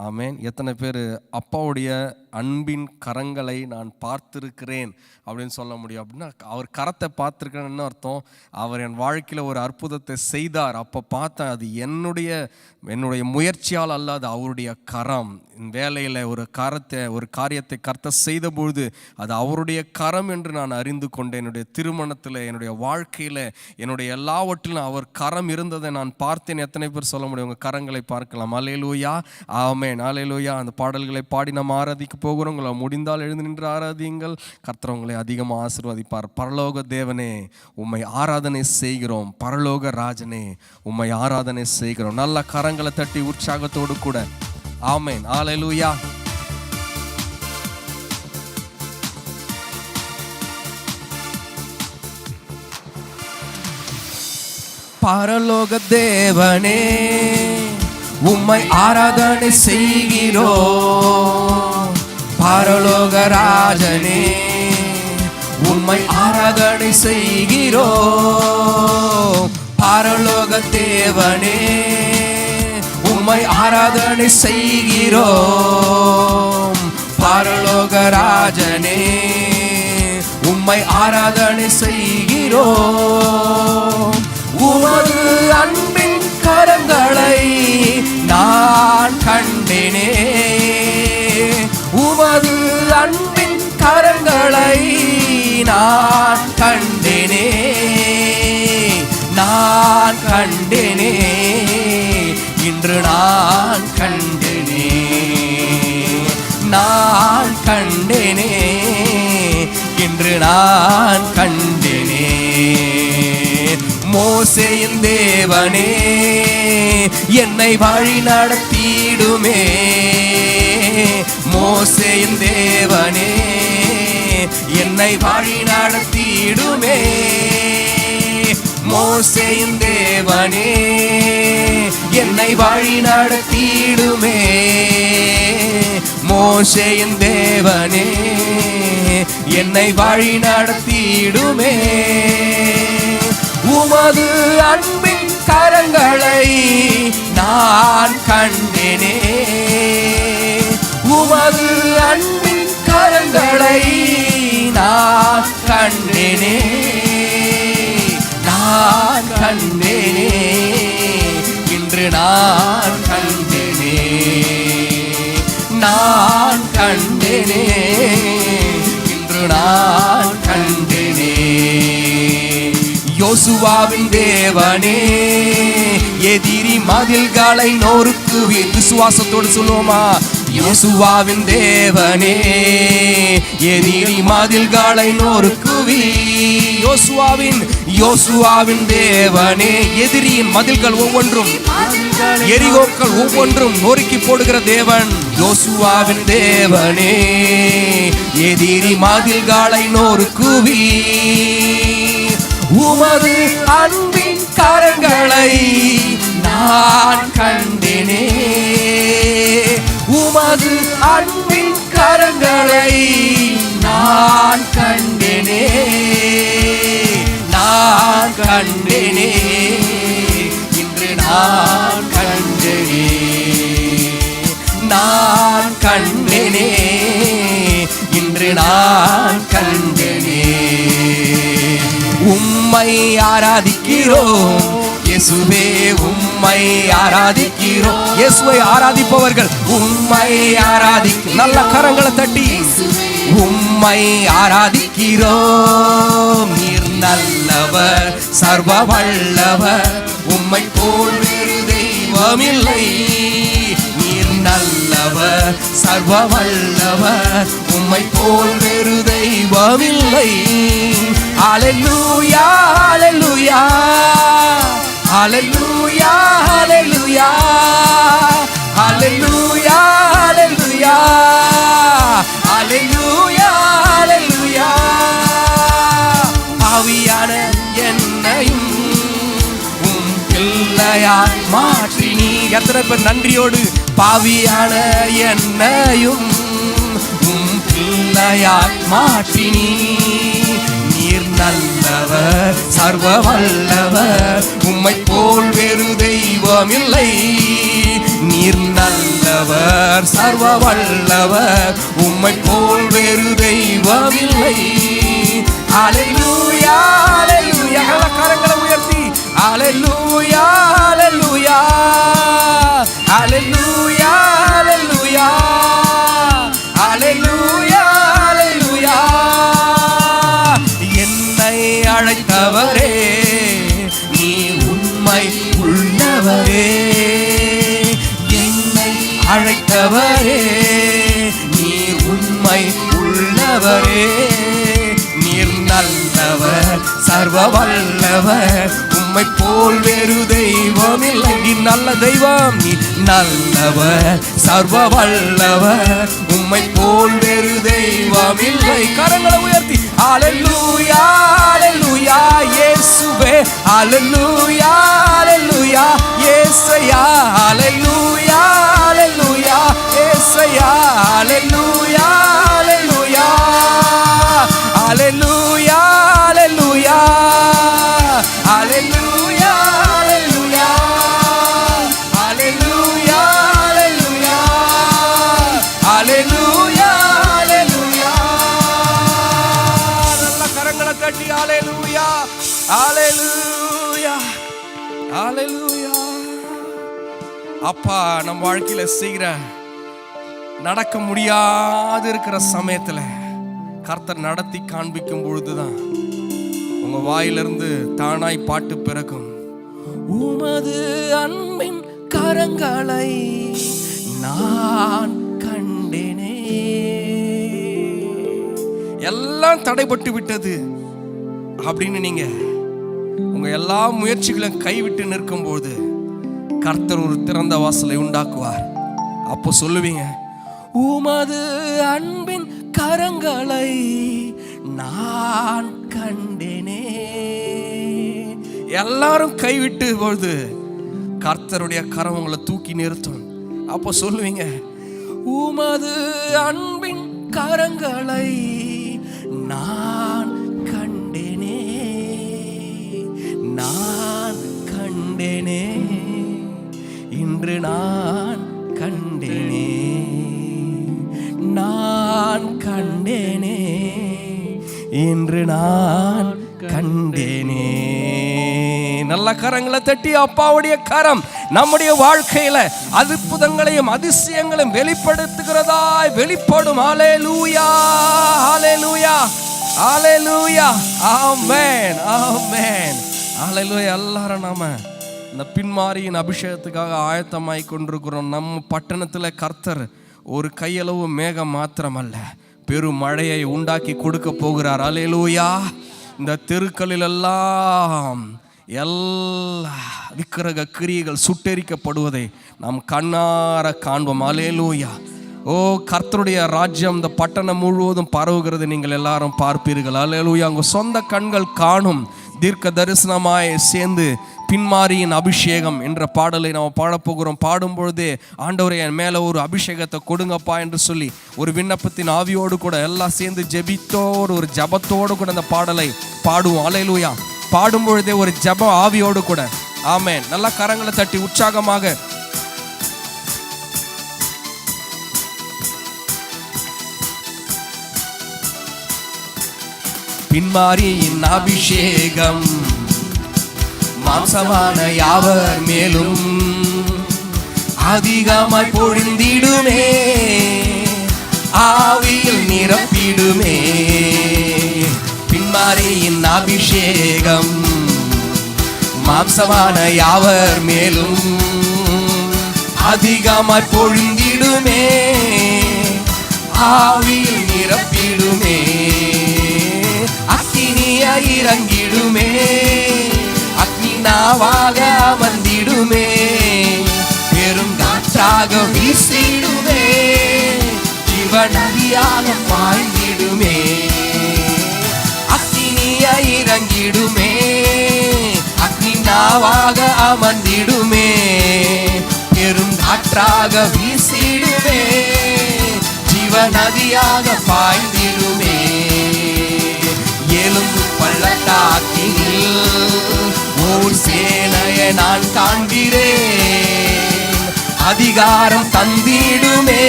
ஆமேன். எத்தனை பேர் அப்பாவுடைய அன்பின் கரங்களை நான் பார்த்திருக்கிறேன் அப்படின்னு சொல்ல முடியும்? அப்படின்னா அவர் கரத்தை பார்த்துருக்கேன்னு அர்த்தம். அவர் என் வாழ்க்கையில் ஒரு அற்புதத்தை செய்தார், அப்போ பார்த்தேன். அது என்னுடைய முயற்சியால் அல்லாது அவருடைய கரம். வேலையில் ஒரு காரியத்தை கர்த்தர் செய்த பொழுது அது அவருடைய கரம் என்று நான் அறிந்து கொண்டேன். என்னுடைய திருமணத்தில், என்னுடைய வாழ்க்கையில், என்னுடைய எல்லாவற்றிலும் அவர் கரம் இருந்ததை நான் பார்த்தேன். எத்தனை பேர் சொல்ல முடியும்? உங்கள் கரங்களை பார்க்கலாம். அல்லேலூயா, ஆமென், அல்லேலூயா. அந்த பாடல்களை பாடி நம்ம ஆராதிக்க போகிறோம். உங்களை முடிந்தால் எழுந்து நின்று ஆராதியுங்கள். கர்த்தர் உங்களை அதிகமாக ஆசீர்வதிப்பார். பரலோக தேவனே, உம்மை ஆராதனை செய்கிறோம். பரலோக ராஜனே, உம்மை ஆராதனை செய்கிறோம். நல்ல கரங்களை தட்டி உற்சாகத்தோடு கூட ஆமென், அல்லேலூயா. பரலோக தேவனே, உம்மை ஆராதனை செய்கிறோம். பரலோக ராஜனே, உம்மை ஆராதனை செய்கிறோம். பரலோக தேவனே, உம்மை ஆராதனை செய்கிறோம். பரலோக ராஜனே, உம்மை ஆராதனை செய்கிறோம். உமது அன்பின் கரங்களை நான் கண்டேனே. உமது அன்பின் கரங்களை நான் கண்டேனே. நான் கண்டேனே, இன்று நான் கண்டேனே. நான் கண்டேனே, இன்று நான் கண்டேனே. மோசேயின் தேவனே, என்னை வழி நடத்திடுமே. மோசேயின் தேவனே, என்னை வழி நடத்திடுமே. மோசேயின் தேவனே, என்னை வழி நடத்திடுமே. மோசேயின் தேவனே, என்னை வழி நடத்திடுமே. உமது அன்பின் கரங்களை நான் கண்டேனே. உமது அன்பின் கரங்களை நான் கண்டேனே. நான் கண்டேனே, இன்று நான் கண்டேனே. நான் கண்டேனே, இன்று நான் கண்டேனே. யோசுவாவின் தேவனே, எதிரி மதில்களை நொறுக்குவீர். விசுவாசத்தோடு சொல்லுவோமா? யோசுவாவின் தேவனே, எதிரி மதில்களை நொறுக்குவீர். யோசுவாவின் தேவனே, எதிரியின் மதில்கள் ஒவ்வொன்றும், எரிகோக்கள் ஒவ்வொன்றும் நொறுக்கி போடுகிற தேவன். யோசுவாவின் தேவனே, எதிரி மதில்களை நொறுக்குவீர். உமது அன்பின் கரங்களை நான் கண்டேனே. உமது அன்பின் கரங்களை நான் கண்டேனே. நான் கண்டேனே, இன்று நான் கண்டேனே. நான் கண்டேனே, இன்று நான் கண்டேனே. உம்மை ஆராதிக்கிறோம் இயேசுவே, உம்மை ஆராதிக்கிறோம். இயேசுவை ஆராதிப்பவர்கள் உம்மை நல்ல கரங்களை தட்டி உம்மை ஆராதிக்கிறோம். நீர் நல்லவர், சர்வ வல்லவர், உம்மை போல் வேறு தெய்வமில்லை. நீர் நல்லவர், சர்வ வல்லவர், உம்மை போல் வேறு தெய்வமில்லை. ஹல்லேலூயா, ஹல்லேலூயா, ஹல்லேலூயா, ஹல்லேலூயா, ஹல்லேலூயா, ஹல்லேலூயா, ஹல்லேலூயா, ஹல்லேலூயா. பாவியான என்னையும் உம் பிள்ளையாய் மாற்றி நீ. எத்தனை பேர் நன்றியோடு பாவியான என்னையும் உம் பிள்ளையாய் மாற்றி நீ. நீர் நல்லவர், சர்வ வல்லவர், உம்மை போல் வேறு தெய்வமில்லை. நீர் நல்லவர், சர்வ வல்லவர், உம்மை போல் வேறு தெய்வமில்லை. அல்லேலூயா அல்லேலூயா. கரங்களை உயர்த்தி அல்லேலூயா அல்லேலூயா அல்லேலூயா அல்லேலூயா அல்லேலூயா அல்லேலூயா. என்னை அழைத்தவரே நீ உண்மை உள்ளவரே, என்னை அழைத்தவரே நீ உண்மை உள்ளவரே. நீர் நல்லவர் சர்வ வல்லவர், உம்மை போல் வேறு தெய்வமில்லை. நீ நல்ல தெய்வம், நீ நல்லவர் சர்வ வல்லவர், உம்மை போல் வேறு தெய்வமில்லை. கரங்களை உயர்த்தி அல்லேலூயா அல்லேலூயா இயேசுவே, அல்லேலூயா அல்லேலூயா இயேசையா, அல்லேலூயா அல்லேலூயா இயேசையா, அல்லேலூயா அல்லேலூயா அல்லேலூயா அல்லேலூயா அல்லேலூயா அல்லேலூயா அல்லேலூயா அல்லேலூயா அல்லேலூயா. நல்ல கரங்களை தட்டி அல்லேலூயா அல்லேலூயா அல்லேலூயா. அப்பா நம் வாழ்க்கையில செய்கிற நடக்க முடியாது இருக்கிற சமயத்துல கர்த்தர் நடத்தி காண்பிக்கும் பொழுதுதான் உங்க வாயிலிருந்து தானாய் பாட்டு பிறக்கும். உமது அன்பின் கரங்களை நான் கண்டேனே. எல்லாம் தடைபட்டு விட்டது அப்படின்னு நீங்க உங்க எல்லா முயற்சிகளையும் கைவிட்டு நிற்கும்போது கர்த்தர் ஒரு திறந்த வாசலை உண்டாக்குவார். அப்போ சொல்லுவீங்க, உமது அன்பின் கரங்களை நான் கண்டேனே. எல்லாரும் கைவிட்டு பொழுது கர்த்தருடைய கரம் உங்களை தூக்கி நிறுத்தும். அப்போ சொல்லுவீங்க, உமது அன்பின் கரங்களை நான் கண்டேனே, நான் கண்டேனே, இன்று நான் கண்டேனே, நான் கண்டேனே, இன்று நான் கண்டேனே. நல்ல கரங்களை தட்டி அப்பாவுடைய கரம் நம்முடைய வாழ்க்கையில அற்புதங்களையும் அதிசயங்களையும் வெளிப்படுத்துகிறதாய் வெளிப்படும். ஹல்லேலூயா ஹல்லேலூயா ஹல்லேலூயா ஆமென் ஆமென் ஹல்லேலூயா. எல்லாரும் நாம இந்த பின்மாரியின் அபிஷேகத்துக்காக ஆயத்தமாய் கொண்டிருக்கிறோம். நம்ம பட்டணத்துல கர்த்தர் ஒரு கையளவு மேகம் மாத்திரமல்ல, பெரும் மழையை உண்டாக்கி கொடுக்க போகிறார். அல்லேலூயா. இந்த தெருக்களில் எல்லாம் எல்லா விக்கிரக கிரியைகள் சுட்டெரிக்கப்படுவதை நாம் கண்ணார காண்போம். அல்லேலூயா. ஓ, கர்த்தருடைய ராஜ்யம் இந்த பட்டணம் முழுவதும் பரவுகிறது, நீங்கள் எல்லாரும் பார்ப்பீர்கள். அல்லேலூயா. உங்க சொந்த கண்கள் காணும். தீர்க்க தரிசனமாய் சேர்ந்து பின்மாரியின் அபிஷேகம் என்ற பாடலை நாம் பாடப்போகிறோம். பாடும் பொழுதே ஆண்டவரே என் மேலே ஒரு அபிஷேகத்தை கொடுங்கப்பா என்று சொல்லி ஒரு விண்ணப்பத்தின் ஆவியோடு கூட எல்லாம் சேர்ந்து ஜெபித்தோடு ஒரு ஜபத்தோடு கூட அந்த பாடலை பாடுவோம். அல்லேலூயா. பாடும் பொழுதே ஒரு ஜப ஆவியோடு கூட. ஆமென். நல்லா கரங்களை தட்டி உற்சாகமாக பின்மாரியின் அபிஷேகம் மாம்சமான யாவர் மேலும் அதிகமாய் பொழிந்திடுமே, ஆவியில் நிரப்பிடுமே. பின்மாரியின் அபிஷேகம் மாம்சமான யாவர் மேலும் அதிகமாய் பொழிந்திடுமே, ஆவியில் நிரப்பிடுமே. அக்கினியை இறங்கிடுமே, அக்னி நாவாக அமர்ந்திடுமே, பெருங்காற்றாக வீசிடுமே, ஜீவநதியாக பாய்ந்திடுமே. அக்கினியை இறங்கிடுமே, அக்னி நாவாக அமர்ந்திடுமே, பெருங்காற்றாக வீசிடுமே, ஜீவநதியாக பாய்ந்திடுமே. எலும்பு பள்ளத்தாக்கினில் ஓர் சேனையை நான் காண்கிறேன், அதிகாரம் தந்திடுமே,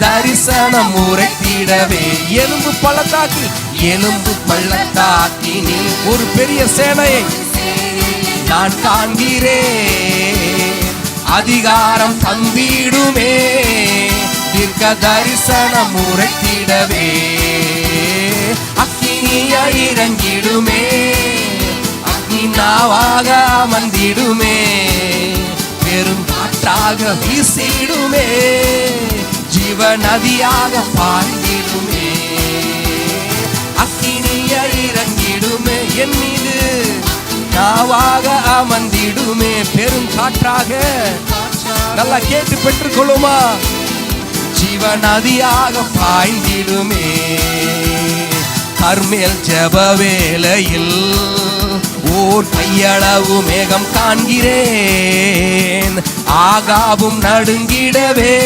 தரிசனம் உரைத்திடவே. எலும்பு பள்ளத்தாக்கினில் ஒரு பெரிய சேனையை நான் காண்கிறேன். அதிகாரம் தந்திடுமே தீர்க்க தரிசனம் உரைத்திடவே. அக்கினியா இறங்கிடுமே, அக்னி நாவாக அமர்ந்திடுமே, பெரும் காற்றாக வீசிடுமே, ஜீவ நதியாக பாய்ந்திடுமே. அக்கினியா இறங்கிடுமே, என் மீது நாவாக அமர்ந்திடுமே, பெரும் காற்றாக. நல்லா கேட்டு பெற்றுக்கொள்ளுமா? ஜீவ நதியாக பாய்ந்திடுமே. கர்மேல் ஜெப வேளையில் ஓர் கையளவு மேகம் காண்கிறேன். ஆகாவும் நடுங்கிடவே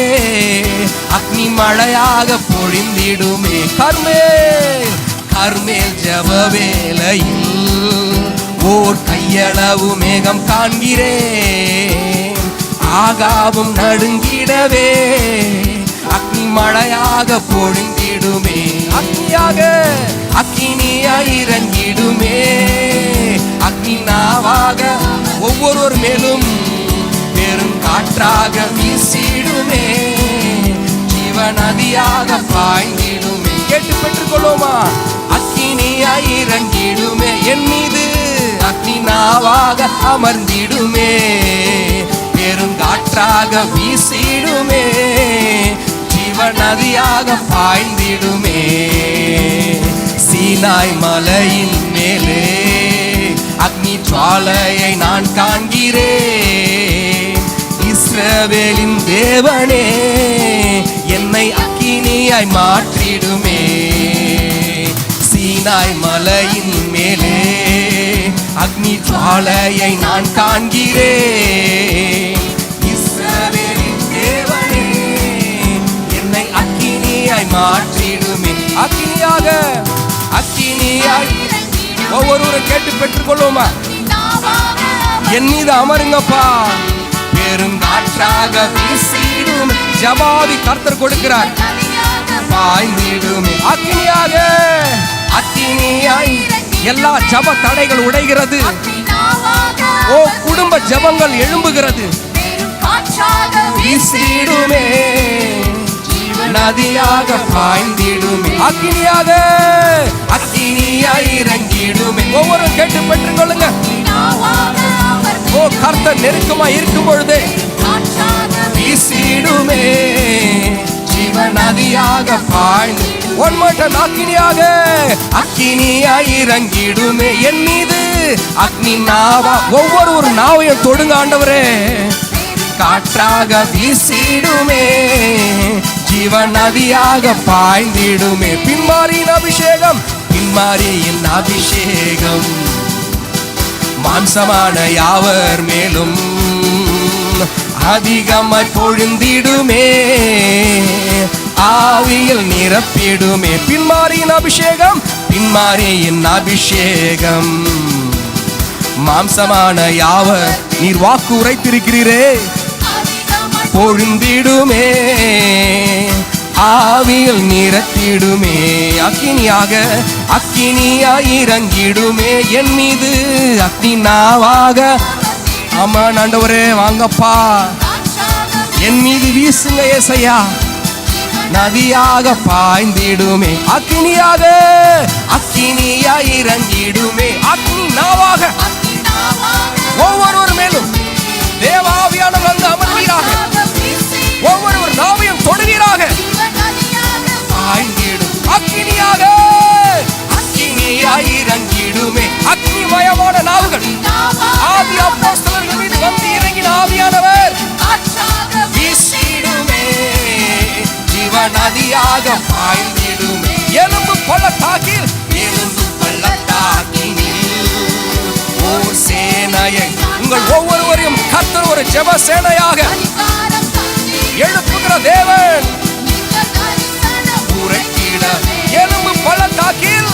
அக்னி மழையாக பொழிந்திடுமே. கர்மேல் ஜெப வேளையில் ஓர் கையளவு மேகம் காண்கிறேன். ஆகாவும் நடுங்கிடவே அக்னி மழையாக பொழிந்திடுமே. அக்கினியா இறங்கிடுமே, அக்னி நாவாக ஒவ்வொருவர் மேலும் பெரும் காற்றாக வீசிடுமே, ஜீவ நதியாக பாய்ந்திடுமே. கேட்டு பெற்றுக்கொள்ளுமா? அக்கினியா இறங்கிடுமே, என் மீது அக்னி நாவாக அமர்ந்திடுமே, பெரும் காற்றாக வீசிடுமே, ஜீவ நதியாக பாய்ந்திடுமே. சீனாய் மலையின் மேலே அக்னி ஜுவாலையை நான் காண்கிறேன். இஸ்ரவேலின் தேவனே என்னை அக்கினியாய் மாற்றிடுமே. சீனாய் மலையின் மேலே அக்னி ஜுவாலையை நான் காண்கிறேன். இஸ்ரவேலின் தேவனே என்னை அக்கினியாய் மாற்றிடுமே. அக்கினியாய் ஒவ்வொருவரும் கேட்டு பெற்றுக்கொள்வோமா? என் மீது அமருங்கப்பா, பெருங்காற்றாக வீசிடுமே. ஜபாவி கர்த்தர் கொடுக்கிறார், பாய்ந்திடுமே. அக்கினியாய் எல்லா ஜப தடைகள் உடைகிறது. ஓ, குடும்ப ஜபங்கள் எழும்புகிறது. வீசிடுமே, நதியாக பாய்ந்திடுமே. அக்கினியாய் இறங்கிடுமே. ஒவ்வொரு கேட்டு பெற்றுக் கொள்ளுங்க. ஓ, கர்த்தர் நெருக்கமா இருக்கும் பொழுது வீசிடுமே, ஜீவ நதியாக பாய்ந்து. அக்கினியாய் இறங்கிடுமே, என் மீது அக்னி நாவா. ஒவ்வொரு நாவையும் தொடுங்க ஆண்டவரே. காற்றாக வீசிடுமே, ஜீவ நதியாக பாய்ந்திடுமே. பின்மாரியின் அபிஷேகம் மாம்சமான யாவர் மேலும் அதிகமாய் பொழிந்திடுமே, ஆவியில் நிரப்பிடுமே. பின்மாரியின் அபிஷேகம் மாம்சமான யாவர் நீர் வாக்கு உரைத்திருக்கிறீரே, பொழிந்திடுமே, ஆவியில் நிரத்திடுமே. அக்கினியாய் இறங்கிடுமே, என் மீது அக்னி நாவாக. ஆமா ஆண்டவரே, வாங்கப்பா, என் மீது வீசுங்க ஏசையா. நதியாக பாய்ந்திடுமே. அக்கினியாய் இறங்கிடுமே, அக்னி நாவாக ஒவ்வொருவர் மேலும் தேவாவியானவர் வந்து அமர்வீராக. ஒவ்வொருவர் நாவையும் தொடுவீராக. அக்கினியாய் இறங்கிடுமே, அக்னிமயமான நாவுகள். ஆதி அப்போஸ்தலர்கள் மீது வந்து இறங்கின ஆவியானவர் வீசிடுமே, ஜீவ நதியாக பாய்ந்திடுமே. எலும்பு பள்ளத்தாக்கினில் ஓர் சேனையை, உங்கள் ஒவ்வொருவரையும் கர்த்தர் ஒரு ஜெப சேனையாக எழுப்புகிற தேவன். எலும்பு பள்ளத்தாக்கில்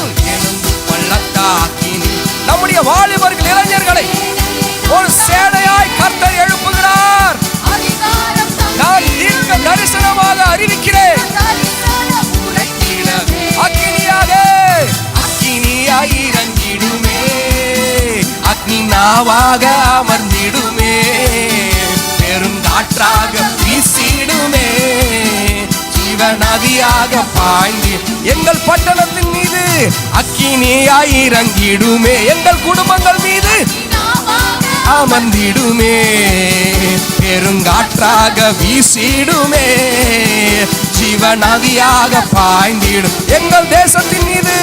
நம்முடைய வாலிபர்கள் இளைஞர்களை ஒரு சேனையாய் கர்த்தர் எழுப்புகிறார். நான் தீர்க்க தரிசனமாக அறிவிக்கிறேன். அக்கினியாக அக்கினியாய் இறங்கிடுமே, அக்னி நாவாக அமர்ந்திடுமே, பெருங்காற்றாக வீசிடுமே, ஜீவநதியாக பாய்ந்து எங்கள் பட்டணத்தின் மீது அக்கினியாய் இறங்கிடுமே, எங்கள் குடும்பங்கள் மீது அமர்ந்திடுமே, பெருங்காற்றாக வீசிடுமே, ஜீவநதியாக பாய்ந்திடும் எங்கள் தேசத்தின் மீது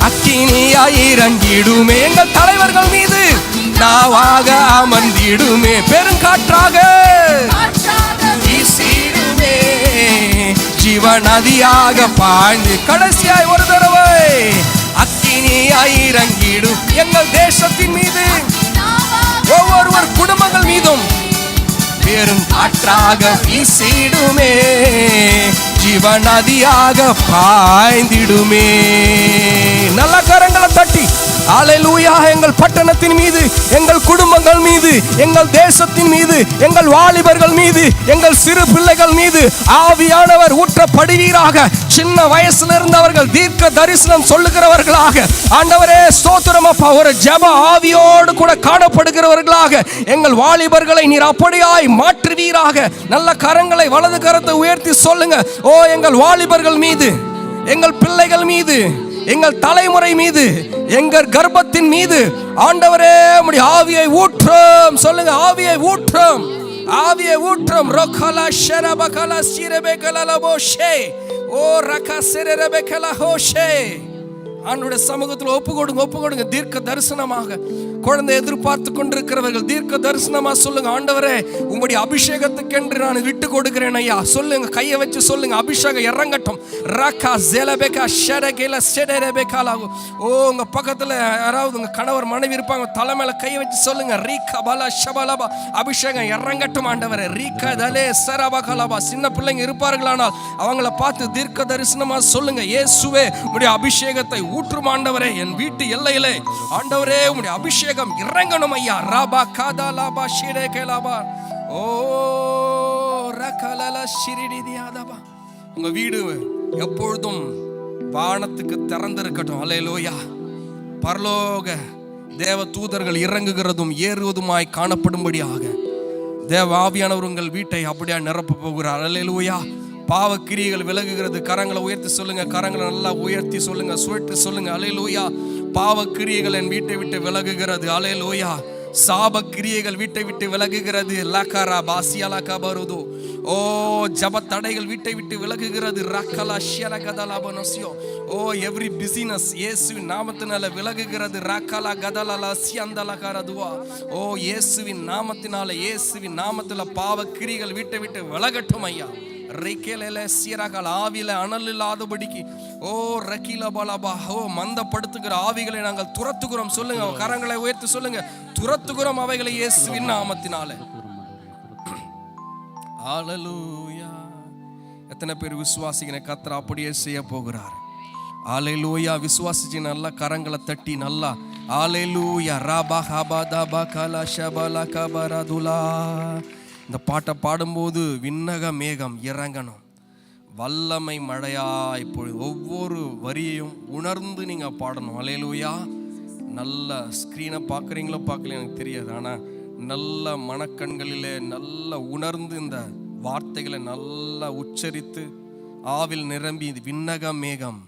அக்கினியாய் இறங்கிடுமே, எங்கள் தலைவர்கள் மீது நாவாக அமர்ந்திடுமே, பெருங்காற்றாக வீசிடுமே, ஜீவநதியாக பாய்ந்து கடைசியாய் ஒரு தடவை அக்கினியாய் இறங்கிடும் எங்கள் தேசத்தின் மீது, ஒவ்வொருவர் குடும்பங்கள் மீதும் பெருங்காற்றாக வீசிடுமே, ஜீவநதியாக பாய்ந்திடுமே. நல்ல கரங்களை தட்டி அல்லேலூயா. எங்கள் பட்டணத்தின் மீது, எங்கள் குடும்பங்கள் மீது, எங்கள் தேசத்தின் மீது, எங்கள் வாலிபர்கள் மீது, எங்கள் சிறு பிள்ளைகள் மீது ஆவியானவர் ஊற்றப்படுவீராக. சின்ன வயசுல இருந்தவர்கள் தீர்க்க தரிசனம் சொல்லுகிறவர்களாக, ஆண்டவரே ஸ்தோத்திரம் அப்பா, ஒரு ஜெப ஆவியோடு கூட காணப்படுகிறவர்களாக எங்கள் வாலிபர்களை நீர் அப்படியாய் மாற்றுவீராக. நல்ல கரங்களை வலது கரத்தை உயர்த்தி சொல்லுங்க. ஓ எங்கள் வாலிபர்கள் மீது, எங்கள் பிள்ளைகள் மீது, எங்கள் தலைமுறை மீது, எங்கள் கர்ப்பத்தின் மீது ஆண்டவரே உம்முடைய ஆவியை ஊற்றும். சொல்லுங்க, ஆவியை ஊற்றும், ஆவியை ஊற்றும். ரகலா ஷரபகலா சிரபகலா லபோஷே ஓ ரகா சிரபகலா ஹோஷே. ஆண்டவருடைய சமூகத்தில் ஒப்பு கொடுங்க. தீர்க்க தரிசனமாக குழந்தை எதிர்பார்த்து கொண்டிருக்கிறவர்கள் தீர்க்க தரிசனமா சொல்லுங்க, ஆண்டவரே உம்முடைய அபிஷேகத்துக்கென்று நான் விட்டு கொடுக்கிறேன் ஐயா. சொல்லுங்க, கையை வச்சு சொல்லுங்க, அபிஷேகம் இறங்கட்டும். ரகா ஜெலபெகா ஷரகேல ஷெடரபெகாலா. ஓ உங்க பக்கத்துல யாராவது உங்க கணவர் மனைவி இருப்பாங்க, தலை மேல கையை வச்சு சொல்லுங்க, ரீகா பலா ஷபலபா, அபிஷேகம் இறங்கட்டும் ஆண்டவரே. ரீகா தலே சரபகலபா. சின்ன பிள்ளைங்க இருப்பார்களானால் அவங்கள பார்த்து தீர்க்க தரிசனமா சொல்லுங்க, இயேசுவே உம்முடைய அபிஷேகத்தை ஊற்றும் ஆண்டவரே. என் வீட்டு எல்லையிலே ஆண்டவரே உம்முடைய அபிஷேகம் இறங்கணும் ஐயா. ராபா காதாலாபா ஷிரேகேலாபா. ஓ ரகலல ஷிரிடியாதபா. உங்க வீடு எப்பொழுதும் வானத்துக்கு திறந்திருக்கட்டும். அல்லேலூயா. பரலோக தேவ தூதர்கள் இறங்குகிறதும் ஏறுவதுமாய் காணப்படும்படியாக தேவ ஆவியானவர் உங்கள் வீட்டை அப்படியே நிரப்ப போகிறார். அல்லேலூயா. பாவ கிரியைகள் விலகுகிறது. கரங்களை உயர்த்தி சொல்லுங்க, கரங்களை நல்லா உயர்த்தி சொல்லுங்க, சுழற்றி சொல்லுங்க. அல்லேலூயா. பாவ கிரியைகள் என் வீட்டை விட்டு விலகுகிறது. அல்லேலூயா. சாப கிரியைகள் வீட்டை விட்டு விலகுகிறது. லகரா பாசியலக பருது. ஓ ஜப தடைகள் வீட்டை விட்டு விலகுகிறது. ரக்கலா ஷரகதலபனசியோ. ஓ எவ்ரி பிசினஸ் இயேசுவின் நாமத்தினால விலகுகிறது. ரக்கலா கதலலா சியந்தலகரதுவா. ஓ இயேசுவின் நாமத்தினால, இயேசுவின் நாமத்தில பாவ கிரியைகள் வீட்டை விட்டு விலகட்டும் ஐயா. ஆவியில அனல் இல்லாதபடிக்கு ஓ ரக்கில பலபா. ஓ மந்தப்படுத்துகிற ஆவிகளை நாங்கள் துரத்துகிறோம். சொல்லுங்க, கரங்களை உயர்த்தி சொல்லுங்க, துரத்துகிறோம் அவைகளை இயேசுவின் நாமத்தினாலே. ஹல்லேலூயா. எத்தனை பேர் விசுவாசிக்கிற கர்த்தர் அப்படியே செய்ய போகிறார். ஹல்லேலூயா. விசுவாசிச்சு நல்லா கரங்களை தட்டி நல்லா ஹல்லேலூயா. ராபா ஹபா கலா ஷபலா கபரதுலா. இந்த பாட்டை பாடும்போது விண்ணக மேகம் இறங்கணும், வல்லமை மழையாய் பொழு. ஒவ்வொரு வரியையும் உணர்ந்து நீங்கள் பாடணும். அல்லேலூயா. நல்ல ஸ்க்ரீனை பார்க்குறீங்களோ பார்க்கல எனக்கு தெரியாது, ஆனால் நல்ல மனக்கண்களிலே நல்ல உணர்ந்து இந்த வார்த்தைகளை நல்லா உச்சரித்து ஆவில் நிரம்பி விண்ணக மேகம்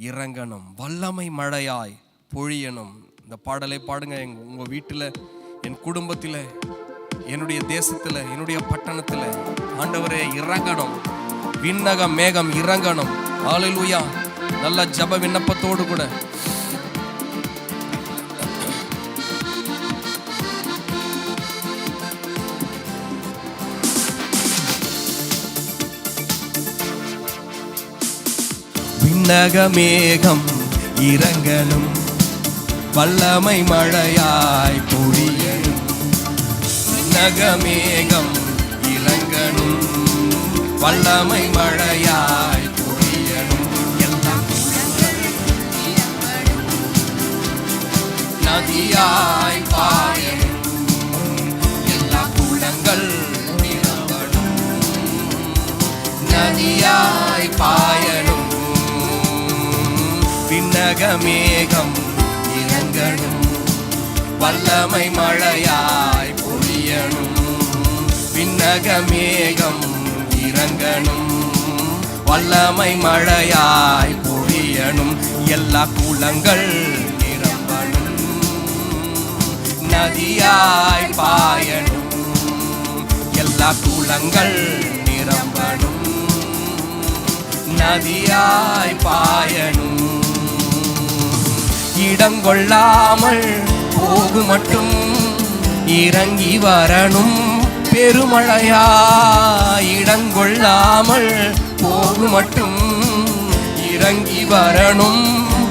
இறங்கணும், வல்லமை மழையாய் பொழியணும். இந்த பாடலை பாடுங்க. உங்கள் வீட்டில், என் குடும்பத்தில், என்னுடைய தேசத்தில், என்னுடைய பட்டணத்தில் ஆண்டவரே இறங்கணும், விண்ணக மேகம் இறங்கணும். ஹல்லேலூயா. நல்ல ஜப விண்ணப்பத்தோடு கூட விண்ணக மேகம் இறங்கணும், வல்லமை மழையாய் பொழியணும். நகமேகம் இறங்கணும், வல்லமை மழையாய் பொழியணும். நதியாய் பாயணும், எல்லா குளங்கள் நிரம்பணும். நதியாய் பாயணும். விண்ணக மேகம் இறங்கணும், வல்லமை மழையாய் பொழியணும். விண்ணக மேகம் இறங்கணும், வல்லமை மழையாய் பொழியணும். எல்லா குளங்கள் நிரம்பணும், நதியாய் பாயணும். எல்லா குளங்கள் நிரம்பணும், நதியாய் பாயணும். இடங்கொள்ளாமல் போகு மட்டும் இறங்கி வரணும் பெருமழையா. இடங்கொள்ளாமல் போகு மட்டும் இறங்கி வரணும்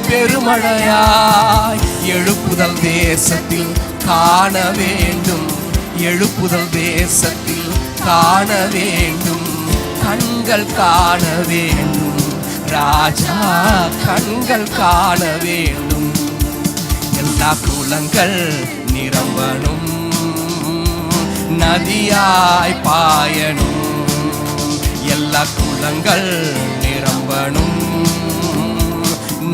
பெருமழையாய். எழுப்புதல் தேசத்தில் காண வேண்டும், எழுப்புதல் தேசத்தில் காண வேண்டும். கண்கள் காண வேண்டும் ராஜா, கண்கள் காண வேண்டும். எல்லா குளங்கள் நிரம்பணும், நதியாய் பாயணும். எல்லா குளங்கள் நிரம்பணும்,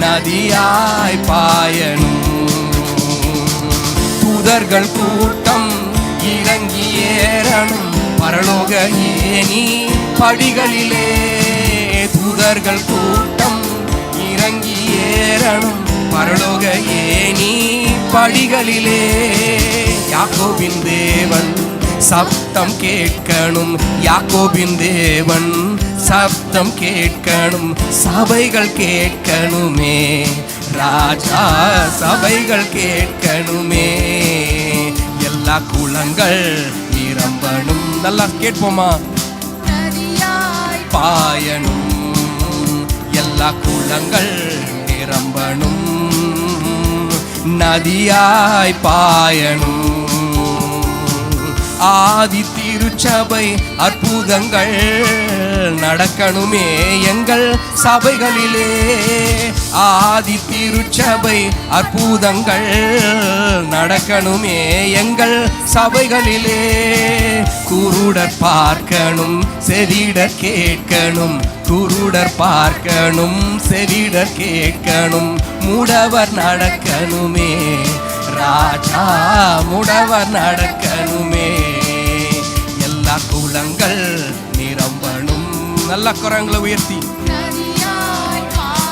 நதியாய் பாயணும். தூதர்கள் கூட்டம் இறங்கி ஏறணும் பரலோக ஏணி படிகளிலே. தூதர்கள் கூட்டம் இறங்கி ஏறணும் பரலோக ஏணி படிகளிலே. யாக்கோபின் தேவன் சப்தம் கேட்கணும், யாக்கோபின் தேவன் சப்தம் கேட்கணும். சபைகள் கேட்கணுமே ராஜா, சபைகள் கேட்கணுமே. எல்லா குளங்கள் நிரம்பணும். நல்லா கேட்போமா? பாயணும், எல்லா குளங்கள் நிரம்பணும், நதியாய் பாயணும். ஆதி திருச்சபை அற்புதங்கள் நடக்கணுமே எங்கள் சபைகளிலே. ஆதி திருச்சபை அற்புதங்கள் நடக்கணுமே எங்கள் சபைகளிலே. குருடர் பார்க்கணும், செவிடர் கேட்கணும். குருடர் பார்க்கணும், செவிடர் கேட்கணும். முடவர் நடக்கணுமே ராஜா, முடவர் நடக்கணுமே. எல்லா குளங்கள் நிரம்பணும். நல்ல கரங்களை உயர்த்தி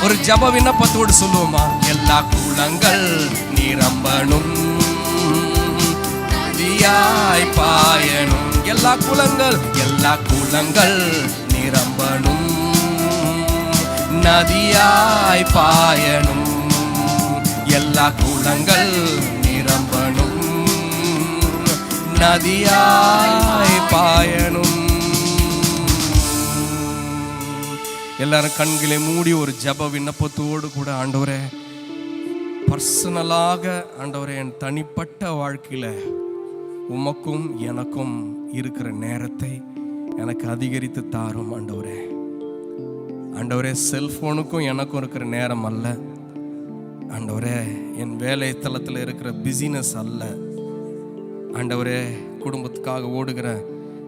ஒரு ஜப விண்ணப்பத்தோடு சொல்லுவோமா? எல்லா குளங்கள் நிரம்பணும், நதியாய் பாயணும். எல்லா குளங்கள், எல்லா குளங்கள் நிரம்பணும், நதியாய் பாயணும். எல்லா குளங்கள் நிரம்பணும், நதியாய் பாயணும். எல்லாரும் கண்களை மூடி ஒரு ஜப விண்ணப்பத்தோடு கூட, ஆண்டவரே பர்சனலாக, ஆண்டவரே என் தனிப்பட்ட வாழ்க்கையில உமக்கும் எனக்கும் இருக்கிற நேரத்தை எனக்கு அதிகரித்து தாரும் ஆண்டவரே. ஆண்டவரே செல்போனுக்கும் எனக்கும் இருக்கிற நேரம் அல்ல ஆண்டவரே, என் வேலை தளத்தில் இருக்கிற பிஸினஸ் அல்ல ஆண்டவரே, குடும்பத்துக்காக ஓடுகிற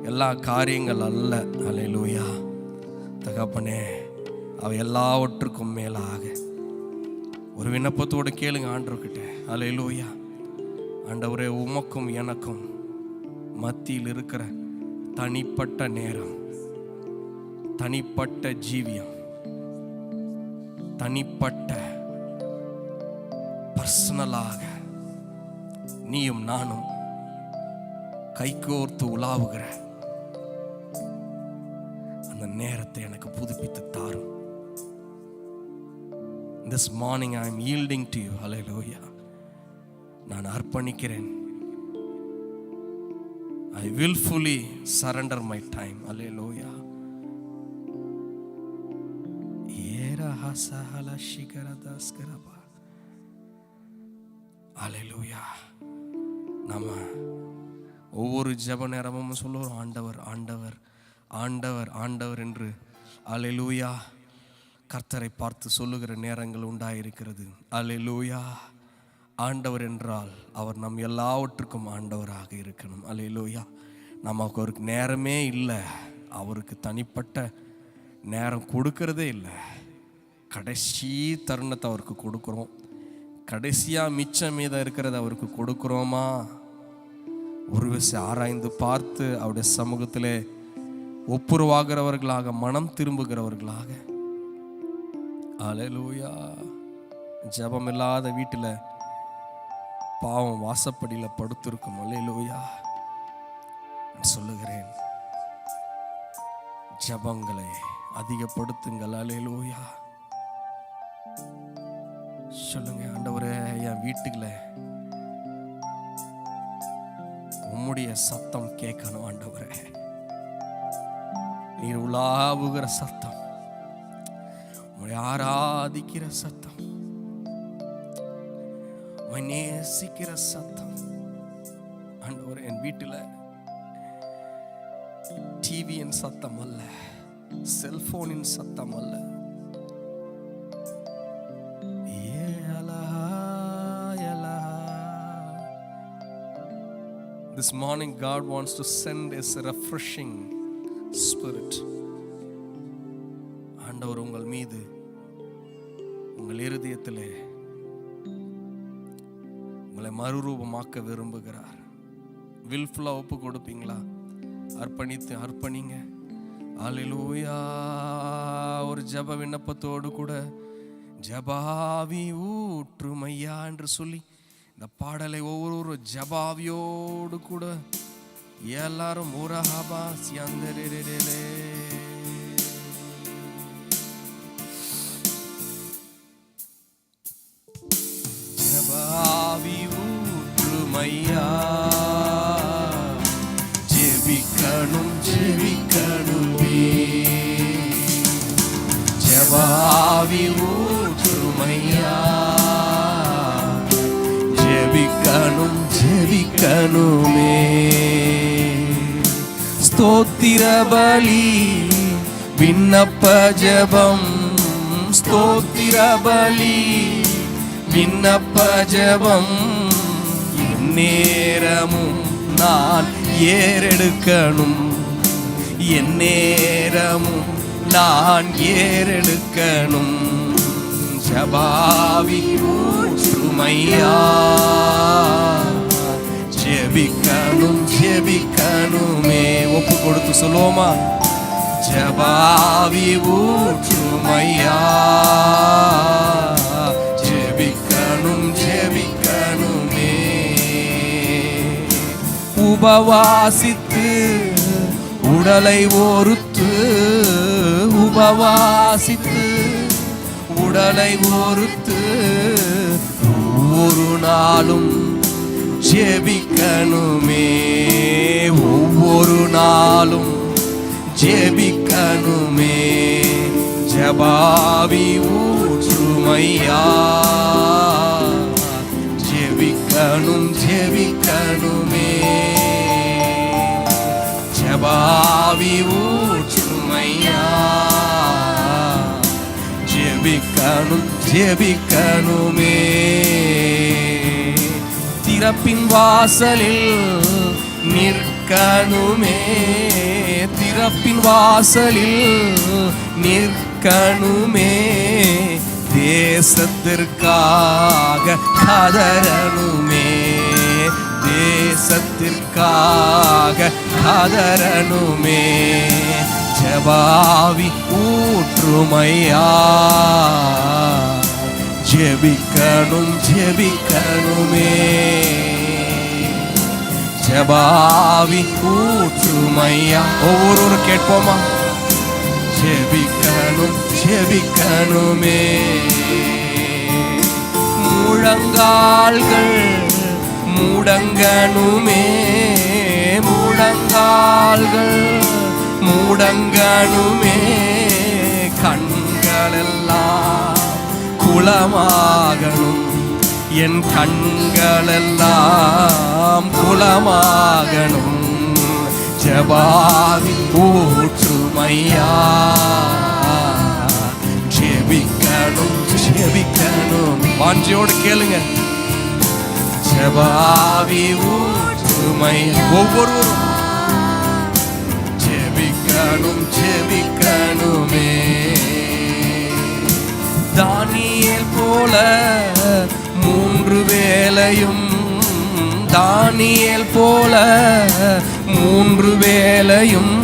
எல்லா காரியங்கள் அல்ல. அல்லேலூயா தகப்பனே, அவை எல்லாவற்றுக்கும் மேலாக ஒரு விண்ணப்பத்தோடு கேளுங்க ஆண்டவர்கிட்ட. அல்லேலூயா ஆண்டவரே, உமக்கும் எனக்கும் மத்தியில் இருக்கிற தனிப்பட்ட நேரம், தனிப்பட்ட ஜீவியம், தனிப்பட்ட பர்சனலாக நீயும் நானும் கைகோர்த்து உலாவுகிற அந்த நேரத்தை எனக்கு புதுப்பித்து தாரும். This morning I am yielding to you. Hallelujah. நான் அர்ப்பணிக்கிறேன். I willfully surrender my time. Hallelujah. Era hasahala shikaradaskara. அல்லேலூயா. நம்ம ஒவ்வொரு ஜெப நேரமும் சொல்லுவோம், ஆண்டவர் ஆண்டவர் ஆண்டவர் ஆண்டவர் என்று. அல்லேலூயா. கர்த்தரை பார்த்து சொல்லுகிற நேரங்கள் உண்டாயிருக்கிறது. அல்லேலூயா. ஆண்டவர் என்றால் அவர் நம் எல்லாவற்றுக்கும் ஆண்டவராக இருக்கணும். அல்லேலூயா. நமக்கு ஒரு நேரமே இல்லை அவருக்கு தனிப்பட்ட நேரம் கொடுக்கறதே இல்லை. கடைசி தருணத்தை அவருக்கு கொடுக்குறோம். கடைசியாக மிச்சம் மீதம் இருக்கிறத அவருக்கு கொடுக்குறோமா? ஒரு விஷயம் ஆராய்ந்து பார்த்து அவருடைய சமூகத்திலே ஒப்புரவாகிறவர்களாக, மனம் திரும்புகிறவர்களாக. அல்லேலூயா. ஜெபம் இல்லாத வீட்டில் பாவம் வாசப்படியில் படுத்திருக்கும். அல்லேலூயா. சொல்லுகிறேன், ஜெபங்களை அதிகப்படுத்துங்கள். அல்லேலூயா. சொல்லுங்க, ஆண்டவரே, என் வீட்டுக்குள்ள உம்முடைய சத்தம் கேட்கணும். ஆண்டவரே, நீர் உலாவுகிற சத்தம், உம்முடைய ஆராதிக்கிற சத்தம், நேசிக்கிற சத்தம். ஆண்டவரே, என் வீட்டில் டிவியின் சத்தம் அல்ல, செல்போனின் சத்தம் அல்ல. This morning God wants to send us a refreshing spirit. ஆண்டவர் உங்கள் மீது, உங்கள் இருதயத்திலே உங்களை மறுரூபமாக்க விரும்புகிறார். வில்ஃபுல்லா ஒப்பு கொடுப்பீங்களா? அர்ப்பணிங்க. அல்லேலூயா. ஒரு ஜெப விண்ணப்பத்தோடு கூட ஜெபாவி ஊற்றுமையா என்று சொல்லி இந்த பாடலை ஒவ்வொரு ஜபாவியோடு கூட எல்லாரும் முரஹபா சியந்தரேரேலே. ஜபாவி ஊற்றுமையா, ஜெபிக்கணும் ஜெபிக்கணுமே. ஜபாவி ஊற்றுமையா, ஜெபிக்கணும் ஜெபிக்கணுமே. ஸ்தோத்திர பலி விண்ணப்ப ஜெபம், ஸ்தோத்திர பலி விண்ணப்ப ஜெபம், எந்நேரமும் நான் ஏறெடுக்கணும், எந்நேரமும் நான் ஏறெடுக்கணும். ஜபாவி ஊற்றுமையா, ஜெபிக்கணும் ஜெபிக்கணுமே. ஒப்பு கொடுத்து சொல்லுவோமா? ஜபாவி ஊற்றுமையா, ஜெபிக்கணும் ஜெபிக்கணுமே. உபவாசித்து உடலை ஒருத்து, உபவாசித்து உடலை ஒருத்து ஒவ்வொரு நாளும் ஜெபிக்கணுமே, ஒவ்வொரு நாளும் ஜெபிக்கணுமே. ஜபாவி ஊற்றுமையா, ஜெபிக்கணும் ஜெபிக்கணுமே. ஜபாவி ஊற்றுமையா, ஜெபிக்கணும் ஜெபிக்கணுமே. திறப்பின் வாசலில் நிற்கணுமே, திறப்பின் வாசலில் நிற்கணுமே. தேசத்திற்காக கதறணுமே, தேசத்திற்காக கதறணுமே. ஜபாவி ஊற்றுமையா, ஜெபிக்கணும் ஜெபிக்கணுமே. ஜபாவி ஊற்றுமையா. ஒவ்வொரு கேட்போமா? ஜெபிக்கணும் ஜெபிக்கணுமே. முழங்கால்கள் முடங்கணுமே, முழங்கால்கள் முடங்கணுமே. கண்களெல்லாம் குளமாகணும், என் கண்களெல்லாம் குளமாகணும். ஜபாவி ஊற்றுமையா, ஜெபிக்கணும் ஜெபிக்கணும். வாஞ்சியோடு கேளுங்க. ஜபாவி ஊற்றுமையா, ஒவ்வொருவரும் ஜெபிக்கணும் ஜெபிக்கணுமே. தானியேல் போல 3 வேளையும், தானியேல் போல 3 வேளையும்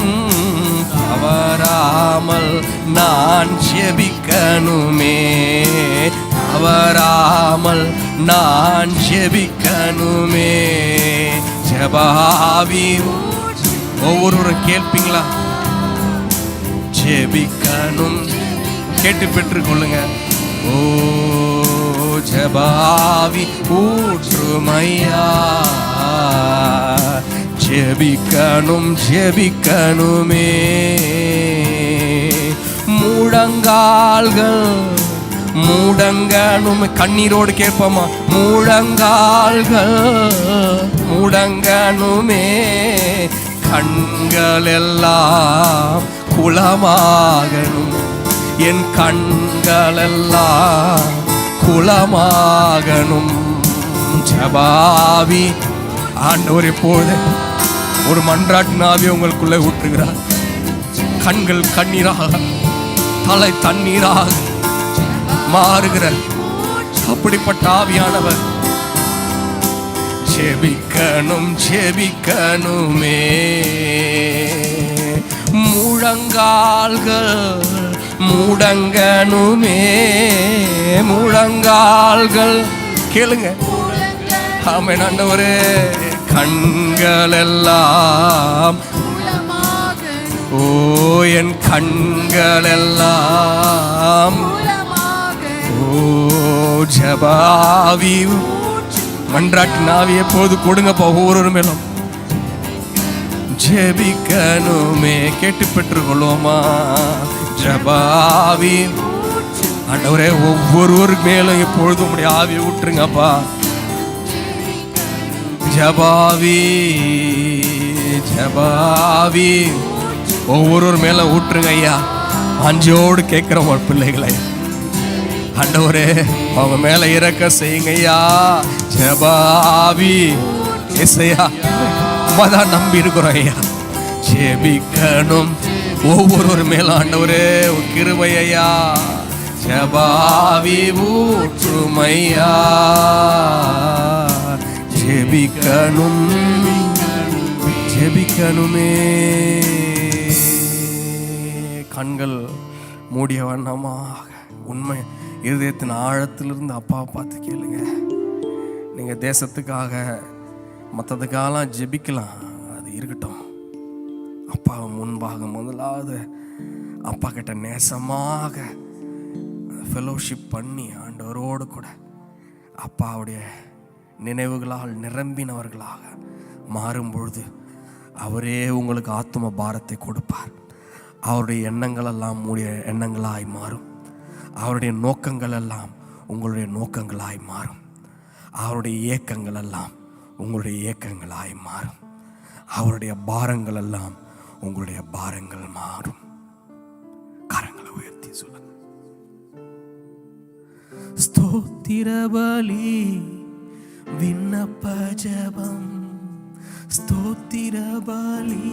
தவறாமல் நான் ஜெபிக்கணுமே, தவறாமல் நான் ஜெபிக்கணுமே. ஜெபாவி ஒவ்வொருவரும் கேட்பீங்களா? ஜெபிக்கணும், கேட்டு பெற்றுக்கொள்ளுங்க. ஓ ஜெபாவி ஊற்றுமையா, ஜெபிக்கணும் ஜெபிக்கணுமே. முழங்கால்கள் முடங்கணுமே, கண்ணீரோடு கேட்போமா? முழங்கால்கள் முடங்கணுமே, கண்கள் எல்லாம் குளமாகணும், என் கண்கள் எல்லாம் குளமாகணும். ஜெபாவி ஆண்டவர் எப்போது ஒரு மன்றாட்டு ஆவி உங்களுக்குள்ளே ஊற்றுகிறார். கண்கள் கண்ணீராக, தலை தண்ணீராக மாறுகிற அப்படிப்பட்ட ஆவியானவர். ஜெபிக்கணும் ஜெபிக்கணுமே, முழங்கால்கள் முடங்கணுமே, முழங்கால்கள் கேளுங்க. ஆமென் ஆண்டவரே. கண்கள் எல்லாம், ஓ என் கண்கள் எல்லாம், ஓ ஜெபாவி மன்றாட்டு நாவி எப்போது கொடுங்கப்பா ஒவ்வொரு மேலும். ஜெபிக்கணுமே, கேட்டு பெற்றுக்கொள்வோமா? ஜெபாவி ஆண்டவரே ஒவ்வொரு மேலும் எப்பொழுதும் உம்முடைய ஆவியை ஊற்றுங்கப்பா. ஜெபாவி ஜெபாவி ஒவ்வொரு மேல ஊற்றுங்க ஐயா. அஞ்சோடு கேட்கிற ஒரு பிள்ளைகளை ஆண்டவரே அவங்க மேல இறக்க செய்யுங்க ஐயா. ஜெபாவி இசையா தான் நம்பி இருக்கிறோம் ஐயா. ஜெபிக்கணும் ஒவ்வொரு மேல ஆண்டவரே கிருபை ஐயா. ஜெபாவி ஊற்றுமையா, ஜெபிக்கணும் ஜெபிக்கணுமே. கண்கள் மூடிய வண்ணமாக உண்மை இருதயத்தின் ஆழத்திலிருந்து அப்பாவை பார்த்து கேளுங்க. நீங்கள் தேசத்துக்காக மற்றதுக்காகலாம் ஜெபிக்கலாம், அது இருக்கட்டும். அப்பாவை முன்பாக முதலாவது அப்பா கிட்ட நேசமாக ஃபெலோஷிப் பண்ணி ஆண்டவரோடு கூட அப்பாவுடைய நினைவுகளால் நிரம்பினவர்களாக மாறும்பொழுது அவரே உங்களுக்கு ஆத்தும பாரத்தை கொடுப்பார். அவருடைய எண்ணங்கள் எல்லாம் உங்களுடைய எண்ணங்களாய் மாறும். அவருடைய நோக்கங்கள் எல்லாம் உங்களுடைய நோக்கங்களாய் மாறும். அவருடைய ஏக்கங்கள் எல்லாம் உங்களுடைய ஏக்கங்களாய் மாறும். அவருடைய பாரங்கள் எல்லாம் உங்களுடைய பாரங்கள் மாறும். கரங்களை உயர்த்தி சொல்லுங்க. ஸ்தோத்திர பலி விண்ணப்ப ஜெபம், ஸ்தோத்திர பலி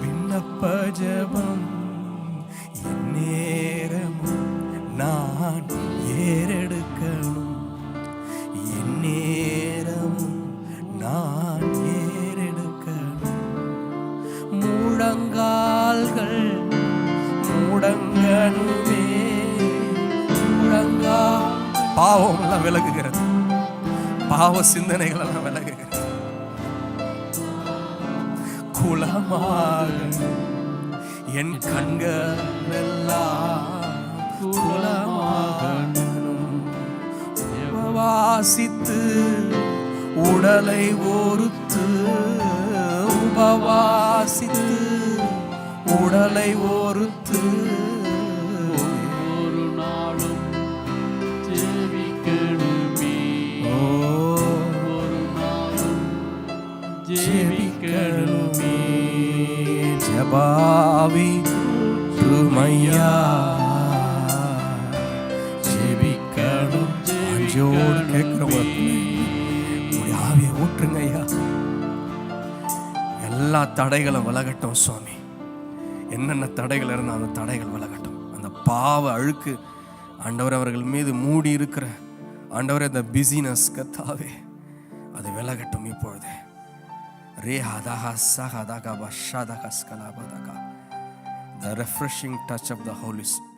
விண்ணப்ப ஜெபம், எந்நேரமும் நான் ஏறெடுக்கணும், எந்நேரமும் நான் ஏறெடுக்கணும். முழங்கால்கள் முடங்கணுமே, முழங்கா பாவம் எல்லாம் விலகுகிறது, பாவ சிந்தனைகள் எல்லாம் விலகுகிறது. குலமாக என் கண்கள் எல்லாம் குலமாகணும். உபவாசித்து உடலை ஒருத்து, உபவாசித்து உடலை ஒருத்து ஒரு நாளும் ஜெபிக்கணுமே, ஒரு நாளும் ஜெபிக்கணுமே. ஜெபாவி ருமையா ஜெபிக்கணும். அஞ்சோடு கேட்கிறவங்க ஆவியை ஊற்றுங்க ஐயா. எல்லா தடைகளும் விலகட்டும் சுவாமி. என்னென்ன தடைகள் இருந்தால் அந்த தடைகள் விலகட்டும். அந்த பாவ அழுக்கு ஆண்டவர் அவர்கள் மீது மூடி இருக்கிற ஆண்டவரே அந்த பிஸினஸ் கத்தாவே அது விலகட்டும் இப்பொழுது. The refreshing touch of the Holy Spirit.